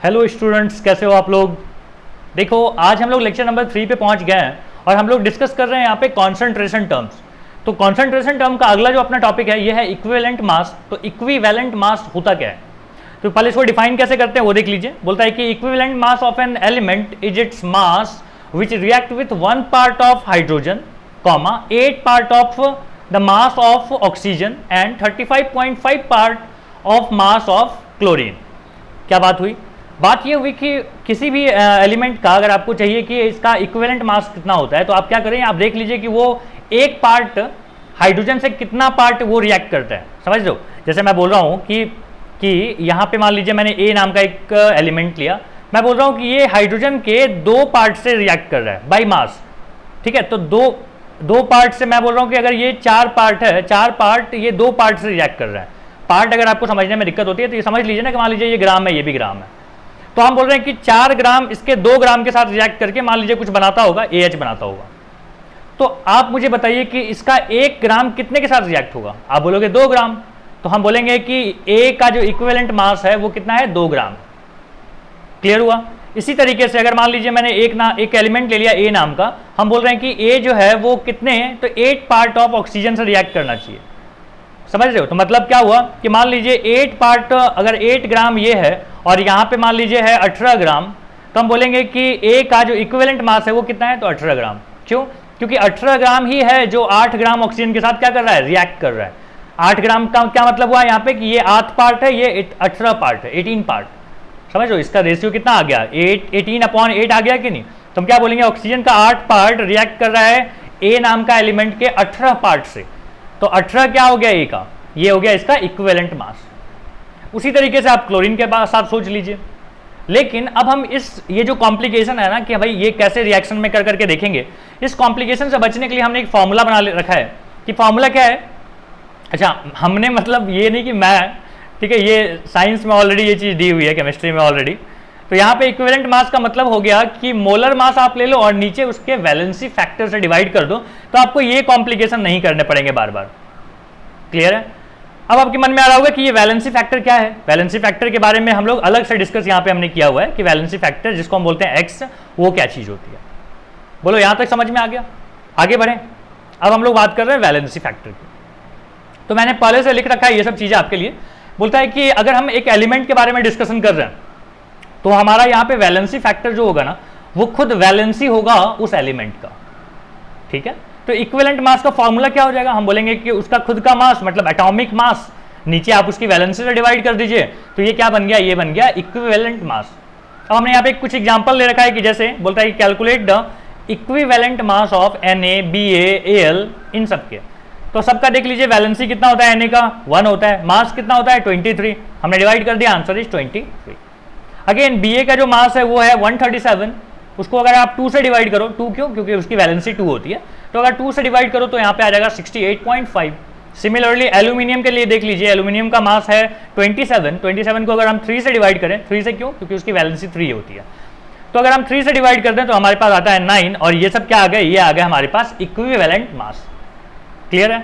Hello students, कैसे हो आप लोग। देखो, आज हम लोग लेक्चर नंबर 3 पे पहुंच गए हैं और हम लोग डिस्कस कर रहे हैं यहाँ पे कॉन्सेंट्रेशन टर्म्स। तो कॉन्सेंट्रेशन टर्म का अगला जो अपना टॉपिक है ये है इक्विवेलेंट मास। तो इक्विवेलेंट मास होता क्या है, तो पहले इसको डिफाइन कैसे करते हैं वो देख लीजिए। बोलता है कि equivalent mass of an element is its mass which react with 1 part of hydrogen, 8 part of the mass of oxygen and 35.5 part of mass of chlorine. क्या बात हुई? बात ये हुई कि किसी भी एलिमेंट का अगर आपको चाहिए कि इसका इक्विवेलेंट मास कितना होता है, तो आप क्या करें, आप देख लीजिए कि वो एक पार्ट हाइड्रोजन से कितना पार्ट वो रिएक्ट करता है। समझ लो, जैसे मैं बोल रहा हूँ कि यहाँ पे मान लीजिए मैंने ए नाम का एक एलिमेंट लिया, मैं बोल रहा हूँ कि ये हाइड्रोजन के 2 पार्ट से रिएक्ट कर रहा है बाई मास। ठीक है, तो दो पार्ट से मैं बोल रहा हूँ कि अगर ये 4 पार्ट है, 4 पार्ट ये 2 पार्ट से रिएक्ट कर रहा है। पार्ट अगर आपको समझने में दिक्कत होती है तो ये समझ लीजिए ना कि मान लीजिए ये ग्राम है, ये भी ग्राम है, तो हम बोल रहे हैं कि 4 ग्राम इसके 2 ग्राम के साथ रिएक्ट करके मान लीजिए कुछ बनाता होगा, AH बनाता होगा। तो आप मुझे बताइए कि इसका 1 ग्राम कितने के साथ रिएक्ट होगा। आप बोलोगे 2 ग्राम, तो हम बोलेंगे कि A का जो इक्विवेलेंट मास है वो कितना है, 2 ग्राम। क्लियर हुआ? इसी तरीके से अगर मान लीजिए मैंने एक एलिमेंट ले लिया A नाम का, हम बोल रहे हैं कि A जो है वो कितने, तो 8 पार्ट ऑफ ऑक्सीजन से रिएक्ट करना चाहिए। समझ रहे हो? तो मतलब क्या हुआ कि मान लीजिए 8 पार्ट, अगर 8 ग्राम ये है और यहाँ पे मान लीजिए है 18 ग्राम, तो हम बोलेंगे कि A का जो इक्विवेलेंट मास है वो कितना है, तो 18 ग्राम। क्यों? क्योंकि 18 ग्राम ही है जो 8 ग्राम ऑक्सीजन के साथ क्या कर रहा है, रिएक्ट कर रहा है। 8 ग्राम का क्या मतलब हुआ यहाँ पे कि ये 8 पार्ट है, ये 18 पार्ट है, 18 पार्ट। समझ लो, इसका रेशियो कितना आ गया, 18/8 आ गया कि नहीं। तो हम क्या बोलेंगे, ऑक्सीजन का 8 पार्ट रिएक्ट कर रहा है A नाम का एलिमेंट के 18 पार्ट से, तो 18 क्या हो गया A का, ये हो गया इसका इक्विवेलेंट मास। उसी तरीके से आप क्लोरीन के साथ सोच लीजिए। लेकिन अब हम ये जो कॉम्प्लिकेशन है ना कि भाई ये कैसे रिएक्शन में कर करके देखेंगे, इस कॉम्प्लिकेशन से बचने के लिए हमने एक फॉर्मूला बना रखा है। कि फॉर्मूला क्या है, अच्छा हमने मतलब ये नहीं कि मैं, ठीक है, ये साइंस में ऑलरेडी ये चीज़ दी हुई है, केमिस्ट्री में ऑलरेडी। तो यहाँ पे इक्विवेलेंट मास का मतलब हो गया कि मोलर मास आप ले लो और नीचे उसके वैलेंसी फैक्टर से डिवाइड कर दो, तो आपको ये कॉम्प्लिकेशन नहीं करने पड़ेंगे बार बार। क्लियर है? अब आपके मन में आ रहा होगा कि ये वैलेंसी फैक्टर क्या है। वैलेंसी फैक्टर के बारे में हम लोग अलग से डिस्कस यहाँ पे हमने किया हुआ है कि वैलेंसी फैक्टर जिसको हम बोलते हैं X, वो क्या चीज़ होती है। बोलो यहाँ तक समझ में आ गया? आगे बढ़ें। अब हम लोग बात कर रहे हैं वैलेंसी फैक्टर की। तो मैंने पहले से लिख रखा है ये सब चीज़ें आपके लिए। बोलता है कि अगर हम एक एलिमेंट के बारे में डिस्कशन कर रहे हैं तो हमारा यहाँ पे वैलेंसी फैक्टर जो होगा ना, वो खुद वैलेंसी होगा उस एलिमेंट का। ठीक है, तो इक्विवेलेंट मास का फॉर्मूला क्या हो जाएगा, हम बोलेंगे कि उसका खुद का मास मतलब एटॉमिक मास, नीचे आप उसकी वैलेंसी से डिवाइड कर दीजिए, तो ये क्या बन गया, ये बन गया इक्विवेलेंट मास। अब हमने यहाँ पे कुछ एग्जांपल ले रखा है कि जैसे बोलता है कि calculate the equivalent mass of Na, Ba, Al, इन सबके। तो सबका देख लीजिए, वैलेंसी कितना होता है Na का, 1 होता है, मास कितना होता है 23, हमने डिवाइड कर दिया, आंसर इज 23। अगेन Ba का जो मास है वो है 137, उसको अगर आप 2 से डिवाइड करो, 2 क्यों, क्योंकि उसकी वैलेंसी 2 होती है, तो अगर 2 से डिवाइड करो तो यहाँ पे आ जाएगा 68.5। सिमिलरली एल्यूमिनियम के लिए देख लीजिए, एल्यूमिनियम का मास है 27 को अगर हम 3 से डिवाइड करें, 3 से क्यों, क्योंकि उसकी वैलेंसी 3 होती है, तो अगर हम 3 से डिवाइड करते हैं तो हमारे पास आता है 9, और ये सब क्या आ गए, ये आ गए हमारे पास इक्विवेलेंट मास। क्लियर है?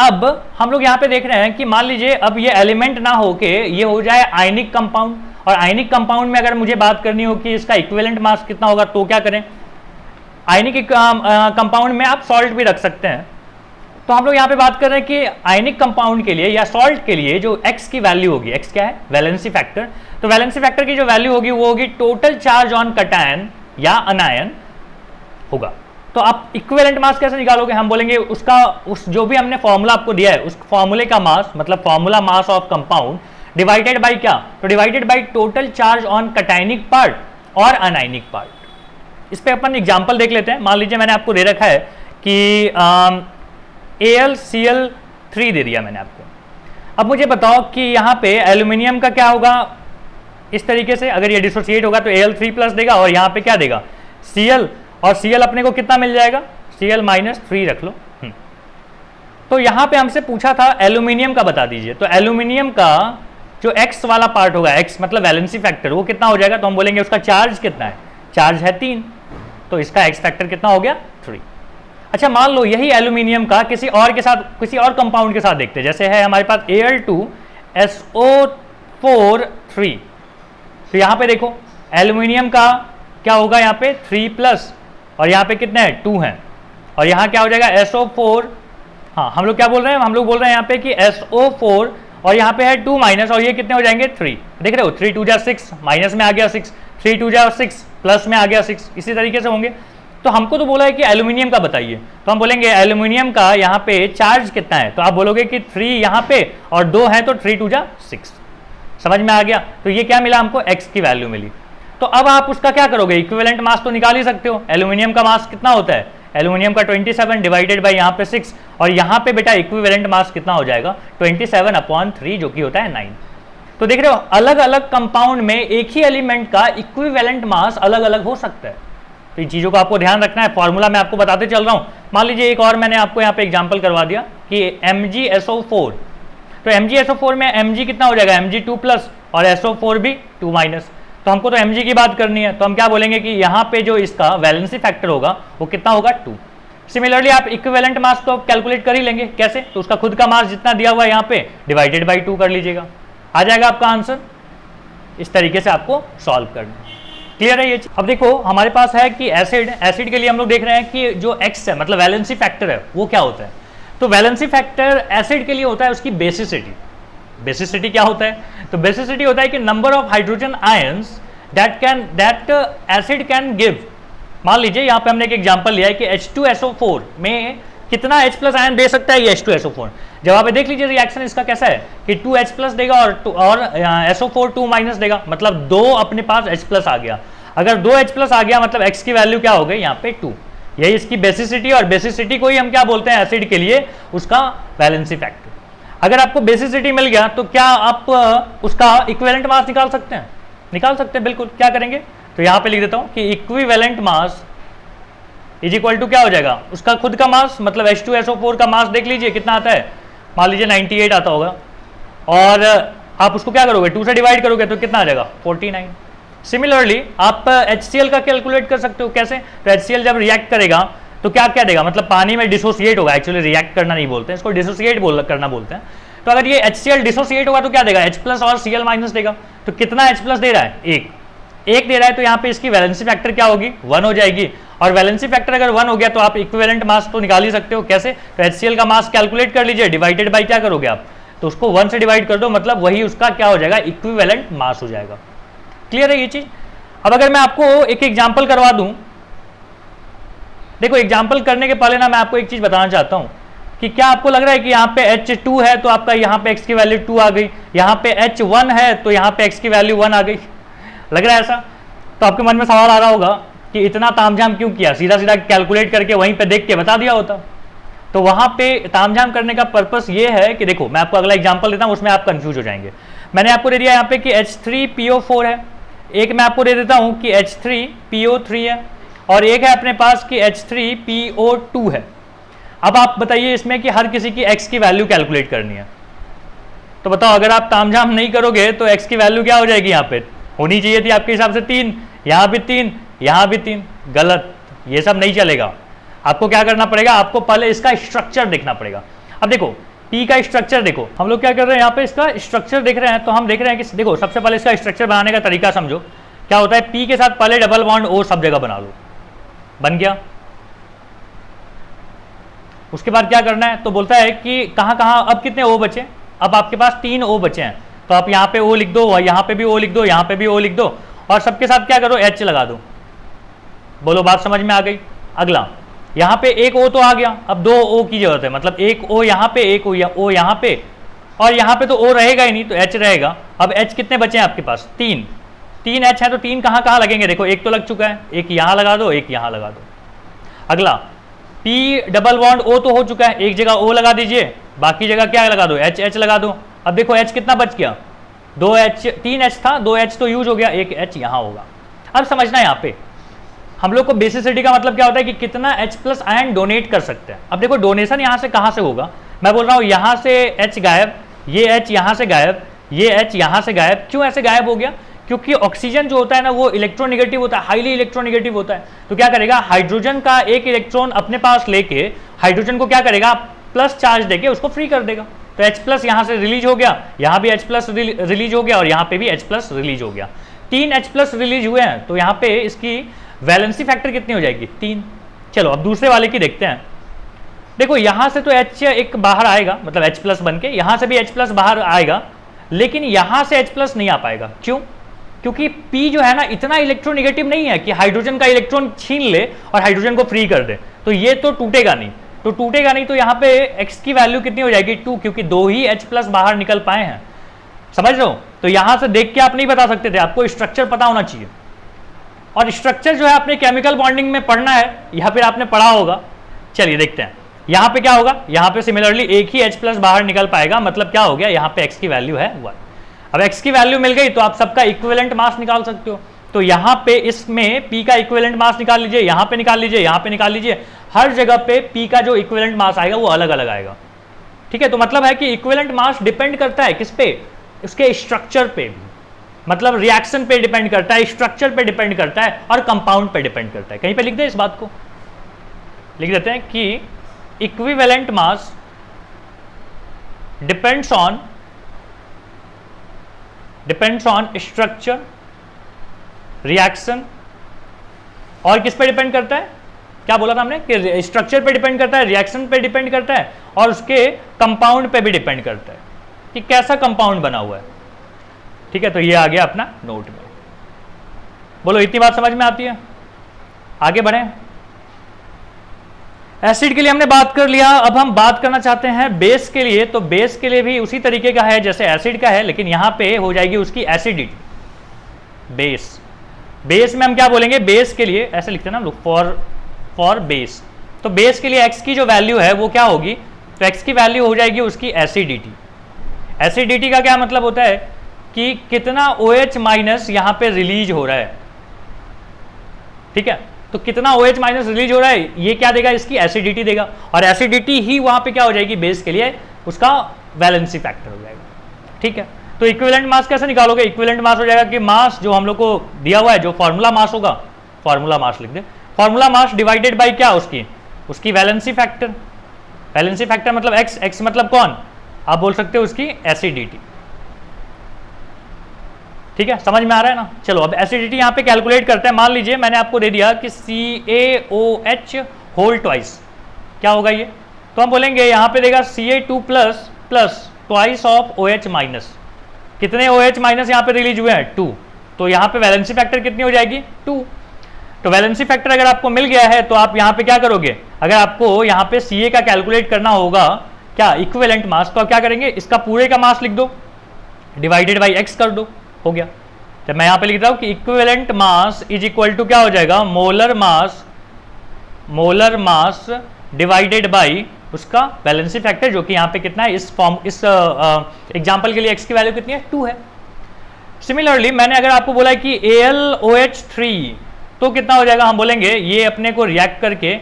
अब हम लोग यहाँ पे देख रहे हैं कि मान लीजिए अब ये एलिमेंट ना होके ये हो जाए आयनिक कंपाउंड, और आयनिक कंपाउंड में अगर मुझे बात करनी हो कि इसका इक्विवेलेंट मास कितना होगा, तो क्या करें, आयनिक कंपाउंड में आप सॉल्ट भी रख सकते हैं। तो हम लोग यहाँ पे बात कर रहे हैं कि आयनिक कंपाउंड के लिए या सॉल्ट के लिए जो X की वैल्यू होगी, X क्या है, वैलेंसी फैक्टर। तो वैलेंसी फैक्टर की जो वैल्यू होगी वो होगी टोटल चार्ज ऑन कटायन या अनायन होगा। तो आप इक्विवेलेंट मास कैसे निकालोगे, हम बोलेंगे उस जो भी हमने फॉर्मूला आपको दिया है उस फॉर्मूले का मास मतलब formula mass of compound divided by क्या, तो divided by total charge on cationic part और अनायनिक पार्ट। इस पे अपन एग्जांपल देख लेते हैं। मान लीजिए मैंने आपको दे रखा है कि AlCl3 दे दिया मैंने आपको। अब मुझे बताओ कि यहाँ पे एल्यूमिनियम का क्या होगा, इस तरीके से अगर ये डिसोसिएट होगा तो Al3+ देगा, और यहाँ पे क्या देगा, Cl, और Cl अपने को कितना मिल जाएगा, Cl-3 रख लो। तो यहाँ पे हमसे पूछा था एल्यूमिनियम का बता दीजिए, तो एल्यूमिनियम का जो X वाला पार्ट होगा, X मतलब वैलेंसी फैक्टर, वो कितना हो जाएगा, तो हम बोलेंगे उसका चार्ज कितना है, चार्ज है 3, तो इसका X फैक्टर कितना हो गया, 3। अच्छा मान लो यही एल्यूमिनियम का किसी और के साथ, किसी और कंपाउंड के साथ देखते हैं, जैसे है हमारे पास Al2SO4 3, तो यहाँ पे देखो एल्यूमिनियम का क्या होगा, यहाँ पे 3+ और यहाँ पे कितने हैं 2 हैं, और यहाँ क्या हो जाएगा SO4। हाँ हम लोग क्या बोल रहे हैं, हम लोग बोल रहे हैं यहाँ पे कि SO4 और यहाँ पे है 2- और ये कितने हो जाएंगे 3। देख रहे हो 3 2 जा 6, माइनस में आ गया 6, 3 2 जा 6, प्लस में आ गया 6, इसी तरीके से होंगे। तो हमको तो बोला है कि एल्यूमिनियम का बताइए, तो हम बोलेंगे एल्यूमिनियम का यहाँ पे चार्ज कितना है, तो आप बोलोगे कि 3 यहाँ पे और 2 है तो 3 2 जा 6। समझ में आ गया। तो ये क्या मिला हमको, x की वैल्यू मिली। तो अब आप उसका क्या करोगे, इक्विवेलेंट मास तो निकाल ही सकते हो। एल्यूमिनियम का मास कितना होता है, एल्यूमिनियम का 27 डिवाइडेड बाई यहाँ पे 6, और यहाँ पे बेटा इक्विवेलेंट मास कितना हो जाएगा 27/3 जो कि होता है 9। तो देख रहे हो अलग अलग कंपाउंड में एक ही एलिमेंट का इक्विवेलेंट मास अलग अलग हो सकता है। तो इन चीज़ों को आपको ध्यान रखना है, फॉर्मूला मैं आपको बताते चल रहा हूँ। मान लीजिए एक और मैंने आपको यहाँ पे एग्जाम्पल करवा दिया कि MgSO4, तो MgSO4 में Mg कितना हो जाएगा, Mg 2+ और SO4 भी 2-। तो हमको तो Mg की बात करनी है, तो हम क्या बोलेंगे कि यहाँ पे जो इसका वैलेंसी फैक्टर होगा वो कितना होगा 2। सिमिलरली आप इक्विवेलेंट मास तो कैलकुलेट कर ही लेंगे, कैसे, तो उसका खुद का मास जितना दिया हुआ है यहाँ पे डिवाइडेड बाई 2 कर लीजिएगा, आ जाएगा आपका आंसर। इस तरीके से आपको सॉल्व करना है। क्लियर है ये चीज। अब देखो हमारे पास है कि एसिड के लिए हम लोग देख रहे हैं कि जो X है मतलब वैलेंसी फैक्टर है वो क्या होता है। तो वैलेंसी फैक्टर एसिड के लिए होता है उसकी बेसिसिटी। बेसिसिटी क्या होता है, तो बेसिसिटी होता है कि number of hydrogen ions that acid can give. मान लीजिए यहाँ पे हमने एक एग्जांपल लिया है कि H2SO4 में कितना H+ आयन दे सकता है ये H2SO4। जब आप देख लीजिए रिएक्शन इसका कैसा है कि 2H+ देगा और SO4 2- देगा, मतलब 2 अपने पास H+ आ गया। अगर 2H+ आ गया मतलब X की वैल्यू क्या हो गई यहाँ पे 2। यही इसकी बेसिसिटी, और बेसिसिटी को ही हम क्या बोलते हैं एसिड के लिए उसका वैलेंसी फैक्टर। अगर आपको बेसिसिटी मिल गया तो क्या आप उसका इक्विवेलेंट मास निकाल सकते हैं, निकाल सकते हैं बिल्कुल। क्या करेंगे, तो यहाँ पे लिख देता हूँ कि equivalent mass is equal to क्या हो जाएगा उसका खुद का मास, मतलब H2SO4 का मास देख लीजिए कितना आता है, मान लीजिए 98 आता होगा, और आप उसको क्या करोगे 2 से डिवाइड करोगे तो कितना आ जाएगा 49। सिमिलरली आप HCl का कैलकुलेट कर सकते हो, कैसे, तो HCl जब रिएक्ट करेगा तो क्या क्या देगा, मतलब पानी में डिसोसिएट होगा, एक्चुअली रिएक्ट करना नहीं बोलते हैं इसको, डिसोसिएट करना बोलते हैं। तो अगर ये HCl डिसोसिएट होगा तो क्या देगा H+ और Cl- देगा। तो कितना H+ दे रहा है, एक दे रहा है, तो यहाँ पे इसकी वैलेंसी फैक्टर क्या होगी 1 हो जाएगी। और वैलेंसी फैक्टर अगर 1 हो गया तो आप इक्विवेलेंट मास तो निकाल ही सकते हो, कैसे, तो HCl का मास कैलकुलेट कर लीजिए, डिवाइडेड बाई क्या करोगे आप, तो उसको 1 से डिवाइड कर दो, मतलब वही उसका क्या हो जाएगा इक्विवेलेंट मास हो जाएगा। क्लियर है ये चीज। अब अगर मैं आपको एक एग्जाम्पल करवा दूं, देखो एग्जाम्पल करने के पहले ना मैं आपको एक चीज बताना चाहता हूं कि क्या आपको लग रहा है कि यहाँ पे H2 है तो आपका यहाँ पे X की वैल्यू 2 आ गई, यहाँ पे H1 है तो यहाँ पे X की वैल्यू 1 आ गई, लग रहा है ऐसा। तो आपके मन में सवाल आ रहा होगा कि इतना तामझाम क्यों किया, सीधा सीधा कैलकुलेट करके वहीं पे देख के बता दिया होता। तो वहां पे तामझाम करने का पर्पस ये है कि देखो मैं आपको अगला एग्जांपल देता हूं, उसमें आप कंफ्यूज हो जाएंगे। मैंने आपको दे दिया यहाँ पे कि H3PO4 है, एक मैं आपको दे देता हूं कि H3PO3 है, और एक है अपने पास कि H3PO2 है। अब आप बताइए इसमें कि हर किसी की X की वैल्यू कैलकुलेट करनी है, तो बताओ अगर आप तामझाम नहीं करोगे तो X की वैल्यू क्या हो जाएगी, यहाँ पे होनी चाहिए थी आपके हिसाब से 3, यहाँ भी 3, यहाँ भी 3, गलत, ये सब नहीं चलेगा। आपको क्या करना पड़ेगा, आपको पहले इसका स्ट्रक्चर देखना पड़ेगा। अब देखो P का स्ट्रक्चर देखो, हम लोग क्या कर रहे हैं यहाँ पे इसका स्ट्रक्चर देख रहे हैं, तो हम देख रहे हैं कि देखो सबसे पहले इसका स्ट्रक्चर बनाने का तरीका समझो क्या होता है। P के साथ पहले डबल बॉन्ड O सब जगह बना लो, बन गया। उसके बाद क्या करना है, तो बोलता है कि कहाँ कहाँ अब कितने O बचे, अब आपके पास 3 O बचे हैं, तो आप यहाँ पे O लिख दो, यहाँ पे भी O लिख दो, यहाँ पे भी O लिख दो, और सबके साथ क्या करो H लगा दो। बोलो बात समझ में आ गई। अगला यहाँ पे एक O तो आ गया, अब 2 O की जरूरत है, मतलब एक O यहाँ पे, एक O यहाँ पे, और यहाँ पे तो O रहेगा ही नहीं तो H रहेगा। अब H कितने बचे हैं आपके पास, 3 H है, तो 3 कहाँ कहाँ लगेंगे, देखो एक तो लग चुका है, एक यहाँ लगा दो, एक यहाँ लगा दो। अगला P डबल बॉन्ड O तो हो चुका है, एक जगह O लगा दीजिए, बाकी जगह क्या लगा दो H लगा दो। अब देखो H कितना बच गया, 3 H था, 2 H तो यूज हो गया, एक H यहाँ होगा। अब समझना यहाँ पे हम लोग को बेसिसिटी का मतलब क्या होता है कि कितना H+ आयन डोनेट कर सकते हैं। अब देखो डोनेशन यहाँ से कहाँ से होगा, मैं बोल रहा हूँ यहाँ से H गायब, ये H यहाँ से गायब, ये H यहाँ से गायब। क्यों ऐसे गायब हो गया, क्योंकि ऑक्सीजन जो होता है ना वो इलेक्ट्रोनेगेटिव होता है, हाईली इलेक्ट्रोनेगेटिव होता है। तो क्या करेगा, हाइड्रोजन का एक इलेक्ट्रॉन अपने पास लेके हाइड्रोजन को क्या करेगा प्लस चार्ज देके उसको फ्री कर देगा। तो H+ यहाँ से रिलीज हो गया, यहाँ भी H+ रिलीज हो गया, और यहाँ पे भी H+ रिलीज हो गया। 3 H+ रिलीज हुए हैं, तो यहाँ पे इसकी वैलेंसी फैक्टर कितनी हो जाएगी? 3। चलो अब दूसरे वाले की देखते हैं। देखो यहाँ से तो H एक बाहर आएगा, मतलब H+ बन के, यहाँ से भी H+ बाहर आएगा, लेकिन यहाँ से H+ नहीं आ पाएगा। क्यों? क्योंकि P जो है ना इतना इलेक्ट्रोनेगेटिव नहीं है कि हाइड्रोजन का इलेक्ट्रॉन छीन ले और हाइड्रोजन को फ्री कर दे, तो ये तो टूटेगा नहीं। तो टूटेगा नहीं, तो यहाँ पे X की वैल्यू कितनी हो जाएगी? 2, क्योंकि 2 ही H+ बाहर निकल पाए हैं। समझ रहे हो? तो यहां से देख के आप नहीं बता सकते थे, आपको स्ट्रक्चर पता होना चाहिए। और स्ट्रक्चर जो है आपने केमिकल बॉन्डिंग में पढ़ना है या फिर आपने पढ़ा होगा। चलिए देखते हैं यहां पे क्या होगा। यहां पे सिमिलरली एक ही H+ बाहर निकल पाएगा, मतलब क्या हो गया? यहां पे X की वैल्यू है 1। अब X की वैल्यू मिल गई तो आप सबका इक्विवेलेंट मास निकाल सकते हो। तो यहां पे इसमें P का इक्विवेलेंट मास निकाल लीजिए, यहां पे निकाल लीजिए, यहां पे निकाल लीजिए, हर जगह पे P का जो इक्विवेलेंट मास आएगा वो अलग अलग आएगा। ठीक है, तो मतलब है कि इक्विवेलेंट मास डिपेंड करता है किस पे? उसके स्ट्रक्चर पे भी, मतलब रिएक्शन पे डिपेंड करता है, स्ट्रक्चर पे डिपेंड करता है और कंपाउंड पे डिपेंड करता है। कहीं पे लिख दे, इस बात को लिख देते हैं कि equivalent mass depends on structure, reaction और किस पे डिपेंड करता है? क्या बोला था हमने कि स्ट्रक्चर पे डिपेंड करता है, रिएक्शन पे डिपेंड करता है और उसके कंपाउंड पे भी डिपेंड करता है कि कैसा कंपाउंड बना हुआ है। ठीक है, तो ये आ गया अपना नोट में। बोलो इतनी बात समझ में आती है? आगे बढ़ें। एसिड के लिए हमने बात कर लिया, अब हम बात करना चाहते हैं बेस के लिए। तो बेस के लिए भी उसी तरीके का है जैसे एसिड का है, लेकिन यहां पे हो जाएगी उसकी एसिडिटी। बेस में हम क्या बोलेंगे? बेस के लिए ऐसे लिखते हैं ना हम लोग, फॉर बेस। तो बेस के लिए एक्स की जो वैल्यू है वो क्या होगी? तो एक्स की वैल्यू हो जाएगी उसकी एसिडिटी। एसिडिटी का क्या मतलब होता है कि कितना OH माइनस यहां पे रिलीज हो रहा है। ठीक है, तो कितना OH माइनस रिलीज हो रहा है ये क्या देगा? इसकी एसिडिटी देगा, और एसिडिटी ही वहां पे क्या हो जाएगी? बेस के लिए उसका वैलेंसी फैक्टर हो जाएगा। ठीक है, तो इक्विवेलेंट मास कैसे निकालोगे? इक्विवेलेंट मास हो जाएगा कि मास जो हम लोग को दिया हुआ है, जो फॉर्मूला मास होगा, फॉर्मूला मास लिख दे, फॉर्मूला मास डिवाइडेड बाई क्या? उसकी वैलेंसी फैक्टर। वैलेंसी फैक्टर मतलब एक्स मतलब कौन? आप बोल सकते हो उसकी एसिडिटी। ठीक है, समझ में आ रहा है ना? चलो अब एसिडिटी यहां पे कैलकुलेट करते हैं। मान लीजिए मैंने आपको दे दिया कि CaOH होल ट्वाइस, क्या होगा ये? तो हम बोलेंगे यहां पे देगा Ca2 plus plus twice of OH minus. कितने OH माइनस यहां पे रिलीज हुए हैं? 2। तो यहां पे वैलेंसी फैक्टर कितनी हो जाएगी? 2। तो वैलेंसी फैक्टर अगर आपको मिल गया है तो आप यहां पे क्या करोगे? अगर आपको यहां पे Ca का कैलकुलेट करना होगा क्या? इक्विवेलेंट मास, तो आप क्या करेंगे? इसका पूरे का मास लिख दो, डिवाइडेड बाई x कर दो, हो गया। तो मैं यहां पे लिख रहा हूं कि equivalent mass is equal to क्या हो जाएगा? मोलर मास डिवाइडेड बाई उसका वैलेंसी फैक्टर, जो कि यहां पे कितना है? इस एग्जांपल के लिए x की वैल्यू कितनी है? 2 है। सिमिलरली मैंने अगर आपको बोला है कि AlOH3 तो कितना हो जाएगा? हम बोलेंगे ये अपने को रिएक्ट करके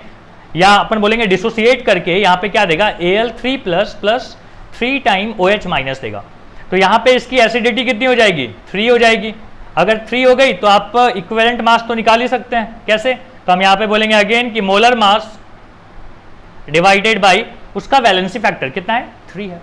या अपन बोलेंगे डिसोसिएट करके यहां पे क्या देगा? Al3 plus plus 3 time OH minus देगा। तो यहां पे इसकी एसिडिटी कितनी हो जाएगी? 3 हो जाएगी। अगर 3 हो गई तो आप इक्विवेलेंट मास तो निकाल ही सकते हैं। कैसे? तो हम यहां पे बोलेंगे अगेन कि मोलर मास डिवाइडेड बाई उसका वैलेंसी फैक्टर कितना है? 3 है।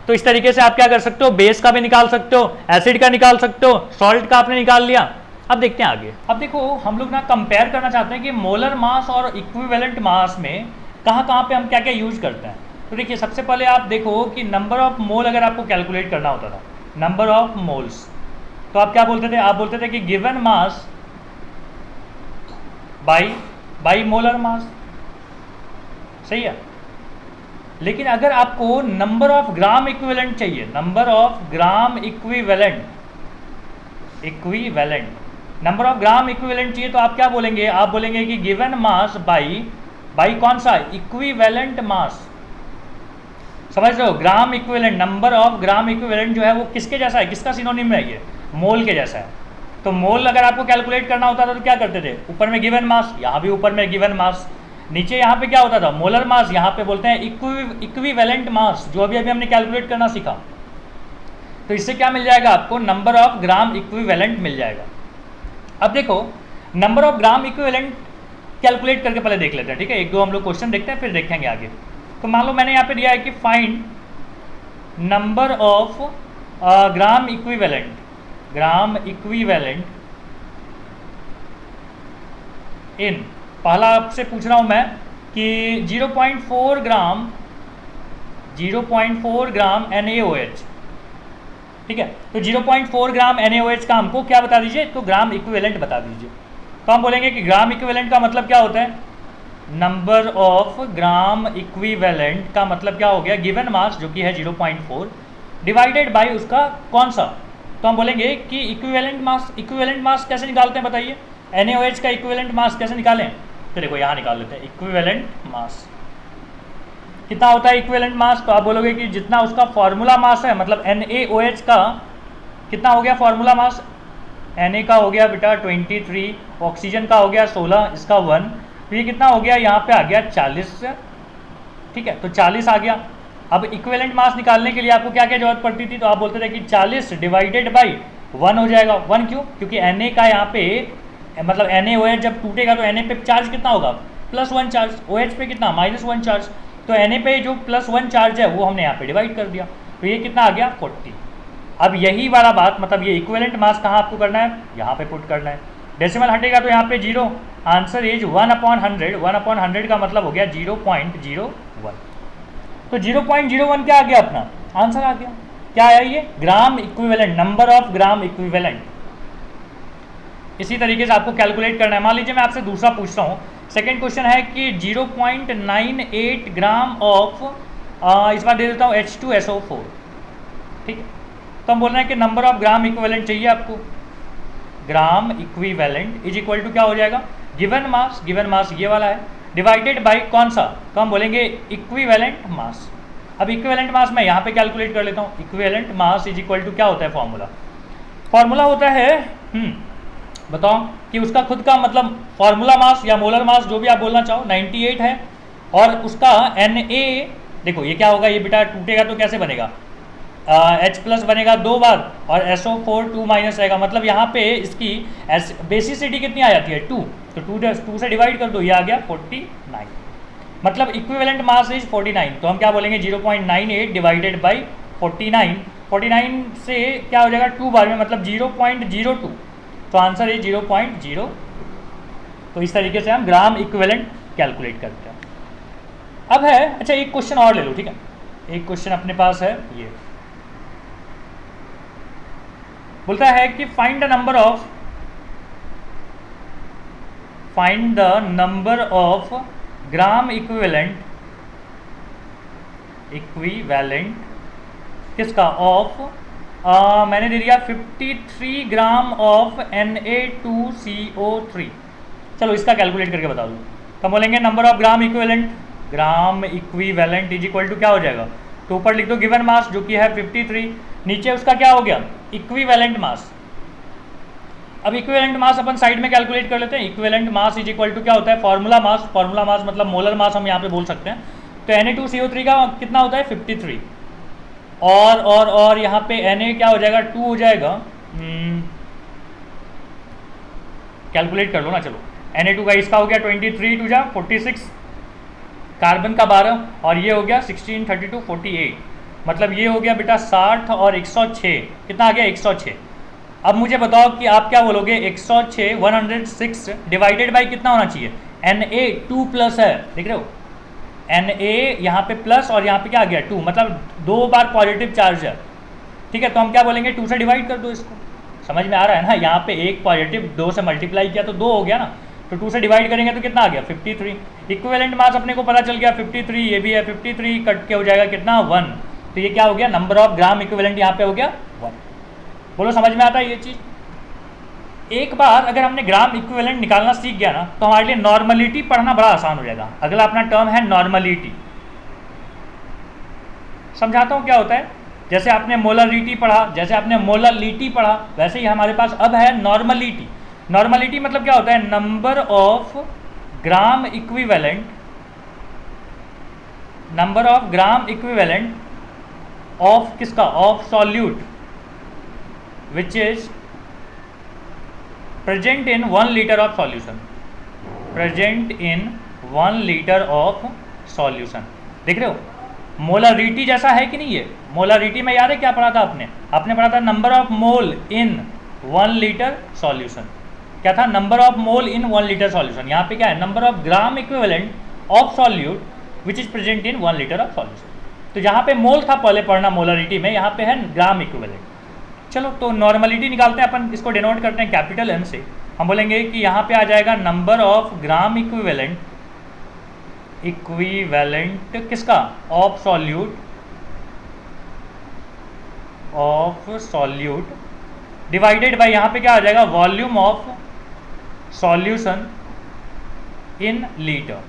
तो इस तरीके से आप क्या कर सकते हो? बेस का भी निकाल सकते हो, एसिड का निकाल सकते हो, सॉल्ट का आपने निकाल लिया। अब देखते हैं आगे। अब देखो हम लोग ना कंपेयर करना चाहते हैं कि मोलर मास और इक्विवेलेंट मास में कहाँ पे हम क्या क्या यूज करते हैं। तो देखिए सबसे पहले आप देखो कि नंबर ऑफ मोल अगर आपको कैलकुलेट करना होता था, नंबर ऑफ मोल्स, तो आप क्या बोलते थे? आप बोलते थे कि given mass by molar mass. सही है। लेकिन अगर आपको नंबर ऑफ ग्राम इक्विवेलेंट चाहिए, number of gram equivalent number of gram equivalent चाहिए, तो आप क्या बोलेंगे? आप बोलेंगे कि गिवन मास बाई कौन सा? Equivalent mass. समझ रहे हो? Gram equivalent, number of gram equivalent जो है वो किसके जैसा है? किसका सिनोनिम है ये? मोल के जैसा है। तो मोल अगर आपको कैलकुलेट करना होता था तो क्या करते थे? ऊपर में गिवन मास, यहाँ भी ऊपर में गिवन मास, नीचे यहाँ पे क्या होता था? मोलर मास, यहाँ पे बोलते हैं इक्विवेलेंट मास, जो अभी हमने कैलकुलेट करना सीखा। तो इससे क्या मिल जाएगा आपको? नंबर ऑफ ग्राम इक्विवेलेंट मिल जाएगा। अब देखो number of gram equivalent calculate करके पहले देख लेते हैं। ठीक है, एक दो हम लोग क्वेश्चन देखते हैं फिर देखेंगे आगे। तो मान लो मैंने यहाँ पे दिया है कि find number of gram equivalent इन, पहला आपसे पूछ रहा हूँ मैं कि 0.4 ग्राम NaOH, ठीक है। तो 0.4 ग्राम NaOH का हमको क्या बता दीजिए, तो ग्राम इक्विवेलेंट बता दीजिए। तो हम बोलेंगे कि ग्राम इक्विवेलेंट का मतलब क्या होता है, नंबर ऑफ ग्राम इक्विवेलेंट का मतलब क्या हो गया, गिवन मास जो कि है 0.4 डिवाइडेड बाय उसका कौन सा। तो हम बोलेंगे कि इक्विवेलेंट मास कैसे निकालते हैं बताइए, NaOH का इक्विवेलेंट मास कैसे निकालें। तो देखो यहाँ निकाल लेते हैं, इक्विवेलेंट मास कितना होता है इक्विवेलेंट मास, तो आप बोलोगे कि जितना उसका फॉर्मूला मास है, मतलब NaOH का कितना हो गया फॉर्मूला मास, Na का हो गया बेटा 23, ऑक्सीजन का हो गया 16, इसका 1, तो ये कितना हो गया, यहाँ पे आ गया 40, ठीक है। तो 40 आ गया। अब इक्विवेलेंट मास निकालने के लिए आपको क्या क्या जरूरत पड़ती थी, तो आप बोलते थे कि 40 डिवाइडेड बाई 1 हो जाएगा। 1 क्यों, क्योंकि Na का यहाँ पे मतलब NaOH जब टूटेगा तो Na पे चार्ज कितना होगा, +1 चार्ज, OH पे कितना -1 चार्ज, तो Na पे जो +1 चार्ज है वो हमने यहाँ पे डिवाइड कर दिया, तो ये कितना आ गया 40। अब यही वाला बात, मतलब ये इक्विवेलेंट मास कहाँ आपको करना है, यहाँ पे पुट करना है। डेसिमल हटेगा तो यहाँ पे 0, आंसर इज 1/100, 1/100 का मतलब हो गया 0.01। तो 0.01 क्या आ गया, अपना आंसर आ गया। क्या आया ये, gram equivalent, number of gram equivalent. इसी तरीके से आपको कैलकुलेट करना है। मान लीजिए मैं आपसे दूसरा पूछता हूँ, सेकेंड क्वेश्चन है कि 0.98 ग्राम ऑफ, इस बार दे देता हूँ H2SO4, ठीक है। तो हम बोल रहे हैं कि नंबर ऑफ ग्राम इक्विवेलेंट चाहिए आपको, gram equivalent is equal to क्या हो जाएगा, गिवन मास ये वाला है, डिवाइडेड बाय कौन सा, तो हम बोलेंगे इक्विवेलेंट मास। अब इक्विवेलेंट मास मैं यहाँ पे कैलकुलेट कर लेता हूँ, equivalent mass is equal to क्या होता है, फॉर्मूला होता है, बताओ कि उसका खुद का मतलब फॉर्मूला मास या मोलर मास जो भी आप बोलना चाहो 98 है, और उसका Na, देखो ये क्या होगा, ये बेटा टूटेगा तो कैसे बनेगा, H+ बनेगा 2 बार और SO4 2 माइनस रहेगा, मतलब यहाँ पे इसकी बेसिसिटी कितनी आ जाती है 2, तो 2 से डिवाइड कर दो, ये आ गया 49, मतलब इक्विवेलेंट मास इज 49। तो हम क्या बोलेंगे 0.98 डिवाइडेड बाई 49, 49 से क्या हो जाएगा 2 बार में, मतलब 0.02, तो आंसर इज 0.0। तो इस तरीके से हम ग्राम इक्विवेलेंट कैलकुलेट करते हैं। अब है, अच्छा एक क्वेश्चन और ले लो, ठीक है, एक क्वेश्चन अपने पास है, ये बोलता है कि find the number of gram equivalent किसका, ऑफ मैंने दे दिया 53 ग्राम ऑफ Na2CO3। चलो इसका कैलकुलेट करके बता दो। तो बोलेंगे number of gram equivalent is equal to क्या हो जाएगा, तो ऊपर लिख दो गिवन मास जो कि है 53, नीचे उसका क्या हो गया इक्विवेलेंट मास। अब इक्विवेलेंट मास अपन साइड में कैलकुलेट कर लेते हैं। Equivalent mass is equal to क्या होता है, फॉर्मूला मास मतलब मोलर मास हम यहाँ पे बोल सकते हैं। तो Na2CO3 का कितना होता है 53, और यहाँ पे Na क्या हो जाएगा 2 हो जाएगा, कैलकुलेट कर लो ना, चलो Na2 का इसका हो गया 23 2 जा 46, कार्बन का 12, और ये हो गया 16 32 48, मतलब ये हो गया बेटा 60 और 106, कितना आ गया 106। अब मुझे बताओ कि आप क्या बोलोगे, 106 106 डिवाइडेड बाई कितना होना चाहिए, Na2+ है, देख रहे हो Na यहाँ पे प्लस और यहाँ पे क्या आ गया 2, मतलब 2 बार पॉजिटिव चार्ज है, ठीक है। तो हम क्या बोलेंगे 2 से डिवाइड कर दो इसको, समझ में आ रहा है ना, यहाँ पे एक पॉजिटिव 2 से मल्टीप्लाई किया तो 2 हो गया ना, तो 2 से डिवाइड करेंगे तो कितना आ गया 53। इक्विवेलेंट मास अपने को पता चल गया 53, ये भी है 53, कट के हो जाएगा कितना 1, तो ये क्या हो गया नंबर ऑफ ग्राम इक्विवेलेंट यहाँ पे हो गया 1। बोलो समझ में आता है ये चीज़। एक बार अगर हमने ग्राम इक्विवेलेंट निकालना सीख गया ना, तो हमारे लिए नॉर्मलिटी पढ़ना बड़ा आसान हो जाएगा। अगला अपना टर्म है नॉर्मलिटी। समझाता हूँ क्या होता है, जैसे आपने मोलरिटी पढ़ा, जैसे आपने मोललिटी पढ़ा, वैसे ही हमारे पास अब है नॉर्मलिटी। नॉर्मलिटी मतलब क्या होता है, number of gram equivalent of किसका, of solute which is present in 1 litre of solution, देख रहे हो मोलरिटी जैसा है कि नहीं। ये मोलरिटी में याद है क्या पढ़ा था आपने पढ़ा था number of mole in 1 litre solution. क्या था, number of mole in 1 litre solution. यहाँ पे क्या है, number of gram equivalent of solute which is present in 1 litre of solution. तो जहाँ पे मोल था पहले पढ़ना मोलरिटी में, यहाँ पे है ग्राम इक्विवेलेंट। चलो तो नॉर्मलिटी निकालते हैं अपन, इसको डिनोट करते हैं कैपिटल एन से। हम बोलेंगे कि यहाँ पे आ जाएगा नंबर ऑफ ग्राम इक्विवेलेंट किसका, ऑफ सॉल्यूट डिवाइडेड बाय यहाँ पे क्या आ जाएगा, volume of solution in litre.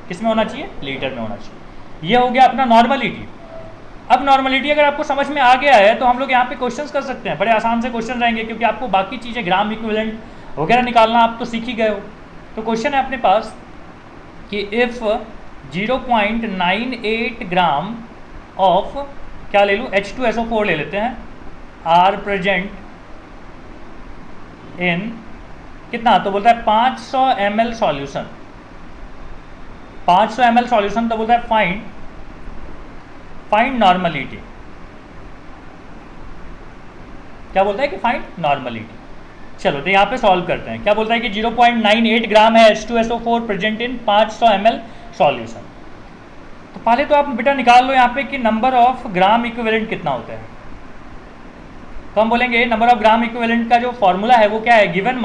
किसमें होना चाहिए, लीटर में होना चाहिए। ये हो गया अपना नॉर्मलिटी। अब नॉर्मलिटी अगर आपको समझ में आ गया है तो हम लोग यहाँ पे क्वेश्चंस कर सकते हैं, बड़े आसान से क्वेश्चन रहेंगे, क्योंकि आपको बाकी चीज़ें ग्राम इक्विवेलेंट वगैरह निकालना आप तो सीख ही गए हो। तो क्वेश्चन है अपने पास कि इफ़ 0.98 ग्राम ऑफ, क्या ले लूँ, H2SO4 ले लेते हैं, आर प्रेजेंट इन कितना, तो बोलता है 500 ml सॉल्यूशन, 500 ml सॉल्यूशन। तो बोलता है फाइंड नॉर्मलिटी। क्या बोलता है कि फाइंड नॉर्मलिटी। चलो तो यहाँ पे सॉल्व करते हैं। क्या बोलता है कि 0.98 ग्राम है H2SO4 present in 500 ml solution. तो पहले तो आप बेटा निकाल लो यहाँ पे कि नंबर ऑफ ग्राम इक्विवेलेंट कितना होता है। तो हम बोलेंगे नंबर ऑफ ग्राम इक्विवेलेंट का जो फॉर्मूला है वो क्या है, गिवन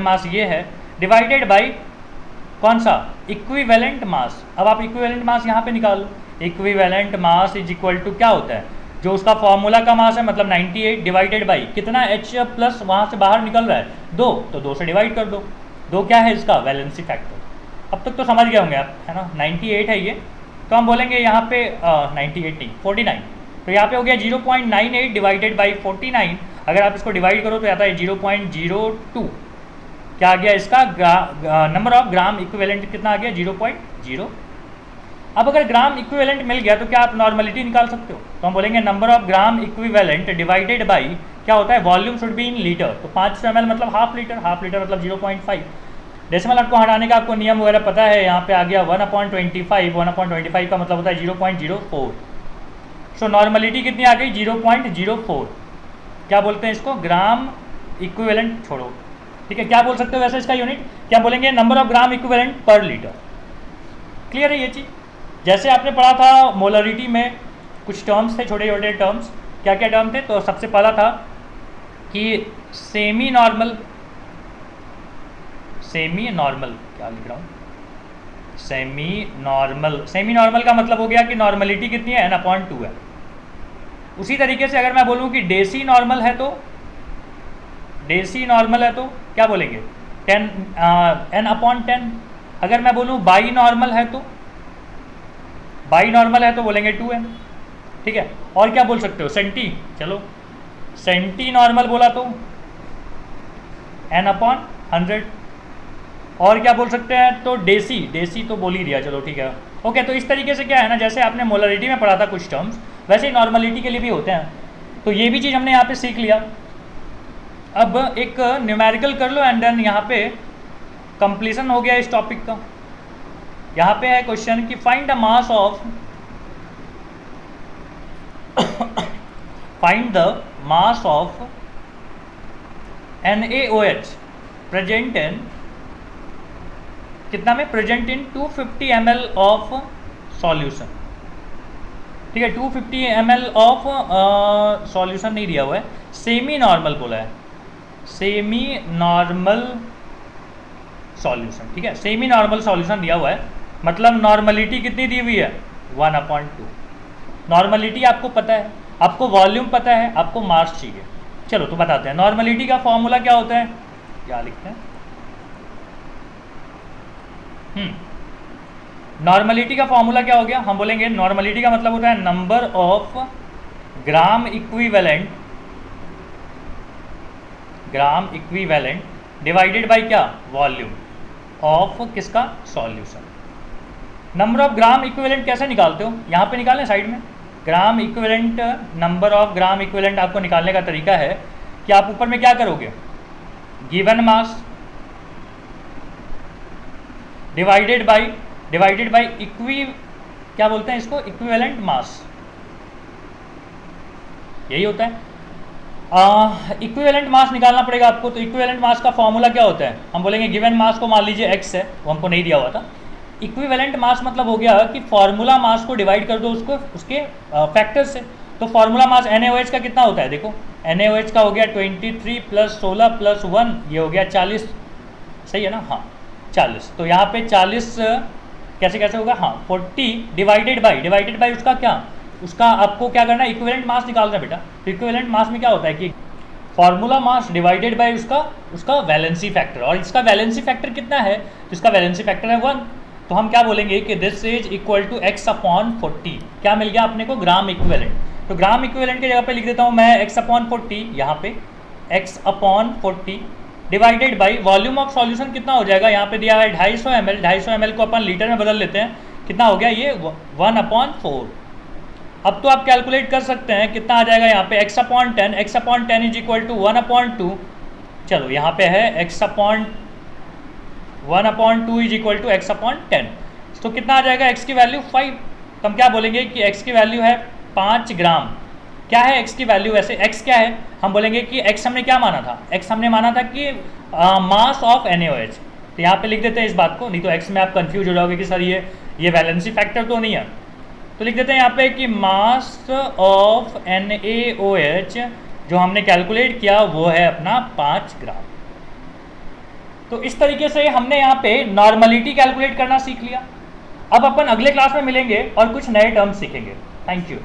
मास ये है, डिवाइडेड बाय कौन सा, इक्विवेलेंट मास। अब आप इक्विवेलेंट मास यहाँ पे निकाल लो। Equivalent mass is equal to क्या होता है, जो उसका फॉर्मूला का मास है, मतलब 98 डिवाइडेड बाई कितना, H प्लस वहाँ से बाहर निकल रहा है 2, तो 2 से डिवाइड कर दो। 2 क्या है इसका, वैलेंसी फैक्टर। अब तक तो समझ गए होंगे आप, है ना। 98 है ये, तो हम बोलेंगे यहाँ पे 98 नहीं 49। तो यहाँ पे हो गया 0.98 डिवाइडेड बाई 49। अगर आप इसको डिवाइड करो तो आता है 0.02। क्या आ गया इसका, नंबर ऑफ ग्राम इक्विवेलेंट कितना आ गया, 0.0। अब अगर ग्राम इक्विवेलेंट मिल गया तो क्या आप नॉर्मलिटी निकाल सकते हो। तो हम बोलेंगे number of gram equivalent divided by क्या होता है, volume should be in litre. तो 500 ml मतलब हाफ लीटर मतलब 0.5। डेसिमल को हटाने का आपको नियम वगैरह पता है। यहाँ पे आ गया 1/25। 1/25 का मतलब होता है 0.04। सो नॉर्मलिटी कितनी आ गई, 0.04। क्या बोलते हैं इसको, ग्राम इक्विवेलेंट छोड़ो, ठीक है। क्या बोल सकते हो वैसे इसका यूनिट, क्या बोलेंगे, नंबर ऑफ ग्राम इक्विवेलेंट पर लीटर। क्लियर है ये चीज़। जैसे आपने पढ़ा था मोलरिटी में कुछ टर्म्स थे, छोटे छोटे टर्म्स। क्या क्या टर्म थे, तो सबसे पहला था कि सेमी नॉर्मल, क्या लिख रहा हूँ, सेमी नॉर्मल का मतलब हो गया कि नॉर्मलिटी कितनी है, n/2 है। उसी तरीके से अगर मैं बोलूँ कि डेसी नॉर्मल है तो क्या बोलेंगे, 10 n/10। अगर मैं बोलूँ बाई नॉर्मल है तो बोलेंगे 2n, ठीक है। और क्या बोल सकते हो, सेंटी, चलो सेंटी नॉर्मल बोला तो n/100। और क्या बोल सकते हैं, तो डेसी तो बोल ही दिया, चलो ठीक है ओके। तो इस तरीके से क्या है ना, जैसे आपने मोलरिटी में पढ़ा था कुछ टर्म्स, वैसे ही नॉर्मलिटी के लिए भी होते हैं। तो ये भी चीज़ हमने यहाँ पे सीख लिया। अब एक न्यूमेरिकल कर लो एंड देन यहाँ पे कंप्लीशन हो गया इस टॉपिक का। यहाँ पे है क्वेश्चन कि find the mass of NaOH present in कितना में, present in 250 ml of solution, ठीक है। 250 ml ऑफ सॉल्यूशन नहीं दिया हुआ है, सेमी नॉर्मल बोला है, सेमी नॉर्मल सॉल्यूशन, ठीक है। सेमी नॉर्मल सॉल्यूशन दिया हुआ है, मतलब नॉर्मलिटी कितनी दी हुई है, 1/2। नॉर्मलिटी आपको पता है, आपको वॉल्यूम पता है, आपको मास चाहिए। चलो तो बताते हैं नॉर्मलिटी का फॉर्मूला क्या होता है, क्या लिखते हैं। नॉर्मलिटी का फॉर्मूला क्या हो गया, हम बोलेंगे नॉर्मलिटी का मतलब होता है number of gram equivalent divided by क्या, वॉल्यूम ऑफ किसका, solution. Number of gram equivalent कैसे निकालते हो, यहाँ पे निकालें साइड में। Gram equivalent, number of gram equivalent आपको निकालने का तरीका है कि आप ऊपर में क्या करोगे, गिवन मास डिवाइडेड बाय क्या बोलते हैं इसको, इक्विवेलेंट मास, यही होता है। इक्विवेलेंट मास निकालना पड़ेगा आपको। तो इक्विवेलेंट मास का फॉर्मूला क्या होता है, हम बोलेंगे गिवन मास को मान लीजिए x है, वो हमको नहीं दिया हुआ था। इक्विवेलेंट मास मतलब हो गया कि फॉर्मूला मास को डिवाइड कर दो उसको उसके फैक्टर से। तो फॉर्मूला मास NaOH का कितना होता है, देखो NaOH का हो गया 23 + 16 + 1, ये हो गया 40, सही है ना, हाँ 40। तो यहाँ पे 40 कैसे कैसे होगा, हाँ 40 डिवाइडेड बाई उसका क्या, उसका आपको क्या करना है, इक्विवेलेंट मास निकालना है बेटा। तो इक्विवेलेंट मास में क्या होता है कि फॉर्मूला मास डिवाइडेड बाई उसका वैलेंसी फैक्टर, और इसका वैलेंसी फैक्टर कितना है, तो इसका वैलेंसी फैक्टर है 1। तो हम क्या बोलेंगे कि this is equal to x/40। क्या मिल गया अपने को, ग्राम इक्विवेलेंट। तो ग्राम इक्विवेलेंट की जगह पे लिख देता हूँ मैं x/40, यहाँ पे x/40 divided by volume of solution कितना हो जाएगा, यहाँ पे दिया है 250 ml। 250 ml को अपन लीटर में बदल लेते हैं, कितना हो गया ये 1/4। अब तो आप कैलकुलेट कर सकते हैं कितना आ जाएगा यहाँ पे x/10, x/10 is equal to 1/2। चलो यहाँ पे है x/1/2 is equal to x/10। तो कितना आ जाएगा, x की वैल्यू 5। तो हम क्या बोलेंगे कि x की वैल्यू है 5 ग्राम। क्या है x की वैल्यू, वैसे x क्या है, हम बोलेंगे कि x हमने क्या माना था, x हमने माना था कि मास ऑफ NaOH। तो यहाँ पे लिख देते हैं इस बात को, नहीं तो x में आप कंफ्यूज हो जाओगे कि सर ये वैलेंसी फैक्टर तो नहीं है। तो लिख देते हैं यहाँ पे कि मास ऑफ NaOH जो हमने कैलकुलेट किया वो है अपना 5 ग्राम। तो इस तरीके से हमने यहाँ पे नॉर्मलिटी कैलकुलेट करना सीख लिया। अब अपन अगले क्लास में मिलेंगे और कुछ नए टर्म्स सीखेंगे। Thank you.